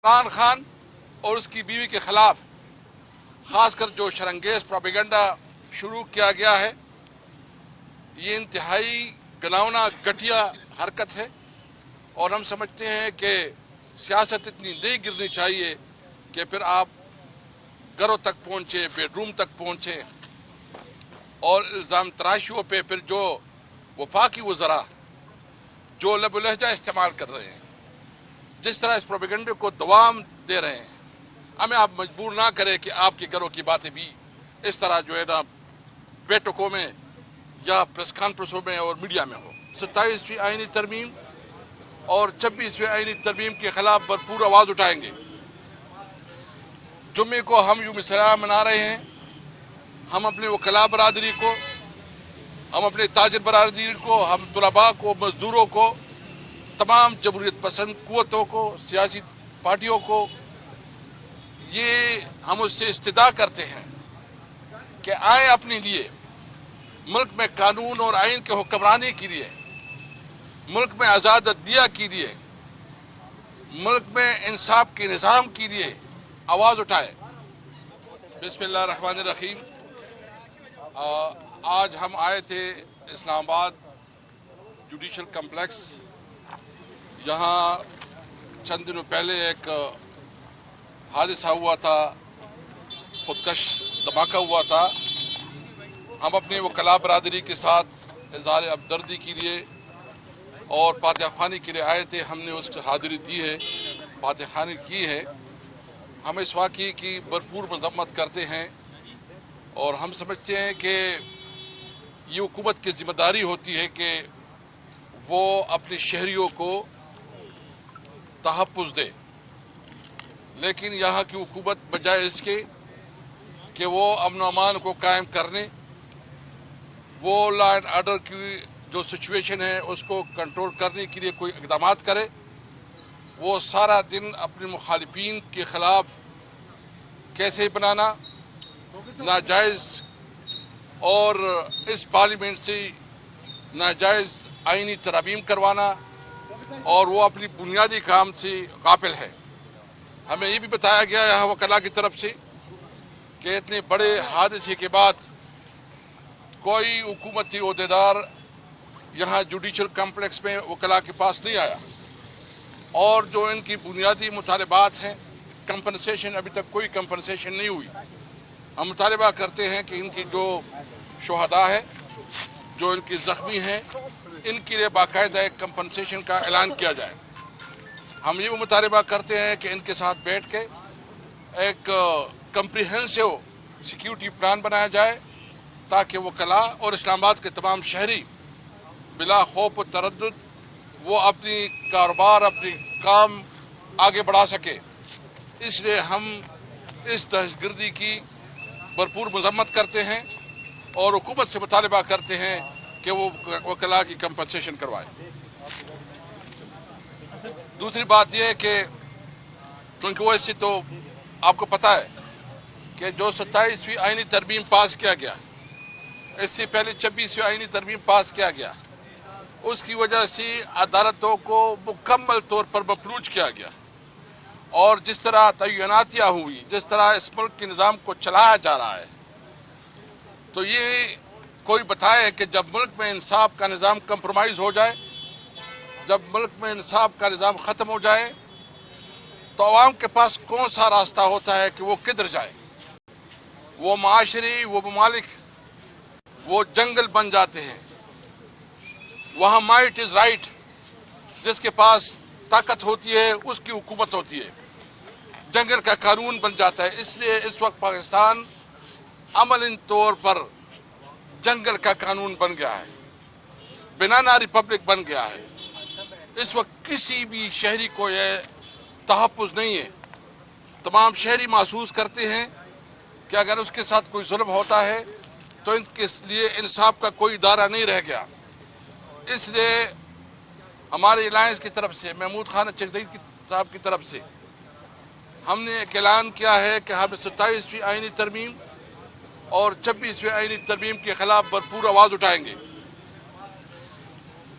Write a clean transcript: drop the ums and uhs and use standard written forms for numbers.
عمران خان اور اس کی بیوی کے خلاف خاص کر جو شرانگیز پروپیگنڈا شروع کیا گیا ہے، یہ انتہائی گناؤنا گھٹیا حرکت ہے، اور ہم سمجھتے ہیں کہ سیاست اتنی نہیں گرنی چاہیے کہ پھر آپ گھروں تک پہنچے، بیڈ روم تک پہنچے، اور الزام تراشیوں پہ پھر جو وفاقی وزراء جو لب و لہجہ استعمال کر رہے ہیں، جس طرح اس پروپیگنڈے کو دوام دے رہے ہیں، ہمیں آپ مجبور نہ کریں کہ آپ کے گھروں کی باتیں بھی اس طرح جو ہے نا بیٹھکوں میں یا پریس کانفرنسوں میں اور میڈیا میں ہو۔ 27ویں آئینی ترمیم اور 26ویں آئینی ترمیم کے خلاف بھرپور آواز اٹھائیں گے۔ جمعے کو ہم یوم سیاہ منا رہے ہیں، ہم اپنے وکلاء برادری کو، ہم اپنے تاجر برادری کو، ہم طلباء کو، مزدوروں کو، تمام جمہوریت پسند قوتوں کو، سیاسی پارٹیوں کو یہ ہم اس سے استدعا کرتے ہیں کہ آئیں اپنے لیے ملک میں قانون اور آئین کے حکمرانی کے لیے، ملک میں آزاد عدلیہ کے لیے، ملک میں انصاف کے نظام کے لیے آواز اٹھائے۔ بسم اللہ الرحمن الرحیم۔ آج ہم آئے تھے اسلام آباد جوڈیشل کمپلیکس۔ یہاں چند دنوں پہلے ایک حادثہ ہوا تھا، خودکش دھماکہ ہوا تھا۔ ہم اپنے وکلاء برادری کے ساتھ اظہار ہمدردی کے لیے اور فاتحہ خوانی کے لیے آئے تھے۔ ہم نے اس کی حاضری دی ہے، فاتحہ خوانی کی ہے۔ ہم اس واقعے کی بھرپور مذمت کرتے ہیں، اور ہم سمجھتے ہیں کہ یہ حکومت کی ذمہ داری ہوتی ہے کہ وہ اپنے شہریوں کو تحفظ دے، لیکن یہاں کی حکومت بجائے اس کے کہ وہ امن و امان کو قائم کرنے، وہ لا اینڈ آرڈر کی جو سچویشن ہے اس کو کنٹرول کرنے کے لیے کوئی اقدامات کرے، وہ سارا دن اپنے مخالفین کے خلاف کیسے بنانا، ناجائز اور اس پارلیمنٹ سے ناجائز آئینی ترامیم کروانا، اور وہ اپنی بنیادی کام سے غافل ہے۔ ہمیں یہ بھی بتایا گیا یہاں وکلاء کی طرف سے کہ اتنے بڑے حادثے کے بعد کوئی حکومتی عہدیدار یہاں جوڈیشل کمپلیکس میں وکلاء کے پاس نہیں آیا، اور جو ان کی بنیادی مطالبات ہیں، کمپنسیشن، ابھی تک کوئی کمپنسیشن نہیں ہوئی۔ ہم مطالبہ کرتے ہیں کہ ان کی جو شہداء ہیں، جو ان کی زخمی ہیں، ان کے لیے باقاعدہ ایک کمپنسیشن کا اعلان کیا جائے۔ ہم یہ مطالبہ کرتے ہیں کہ ان کے ساتھ بیٹھ کے ایک کمپریہنسو سیکیورٹی پلان بنایا جائے، تاکہ وکلاء اور اسلام آباد کے تمام شہری بلا خوف و تردد وہ اپنی کاروبار، اپنی کام آگے بڑھا سکے۔ اس لیے ہم اس دہشت گردی کی بھرپور مذمت کرتے ہیں اور حکومت سے مطالبہ کرتے ہیں کہ وہ وکلاء کی کمپنسیشن کروائے۔ دوسری بات یہ ہے کہ کیونکہ وہ اس سے تو آپ کو پتہ ہے کہ جو 27ویں آئینی ترمیم پاس کیا گیا، اس سے پہلے 26ویں آئینی ترمیم پاس کیا گیا، اس کی وجہ سے عدالتوں کو مکمل طور پر مفلوج کیا گیا، اور جس طرح تعیناتیاں ہوئی، جس طرح اس ملک کے نظام کو چلایا جا رہا ہے، تو یہ کوئی بتائے کہ جب ملک میں انصاف کا نظام کمپرومائز ہو جائے، جب ملک میں انصاف کا نظام ختم ہو جائے، تو عوام کے پاس کون سا راستہ ہوتا ہے کہ وہ کدھر جائے؟ وہ معاشرے، وہ ممالک، وہ جنگل بن جاتے ہیں۔ وہاں مائٹ از رائٹ، جس کے پاس طاقت ہوتی ہے اس کی حکومت ہوتی ہے، جنگل کا قانون بن جاتا ہے۔ اس لیے اس وقت پاکستان عملی طور پر جنگل کا قانون بن گیا ہے، بنانا ریپبلک بن گیا ہے۔ اس وقت کسی بھی شہری کو یہ تحفظ نہیں ہے۔ تمام شہری محسوس کرتے ہیں کہ اگر اس کے ساتھ کوئی ظلم ہوتا ہے تو ان کے لیے انصاف کا کوئی ادارہ نہیں رہ گیا۔ اس لیے ہمارے الائنس کی طرف سے، محمود خان چکدئی صاحب کی طرف سے، ہم نے ایک اعلان کیا ہے کہ ہم 27ویں آئینی ترمیم اور 26ویں آئینی ترمیم کے خلاف بھرپور آواز اٹھائیں گے۔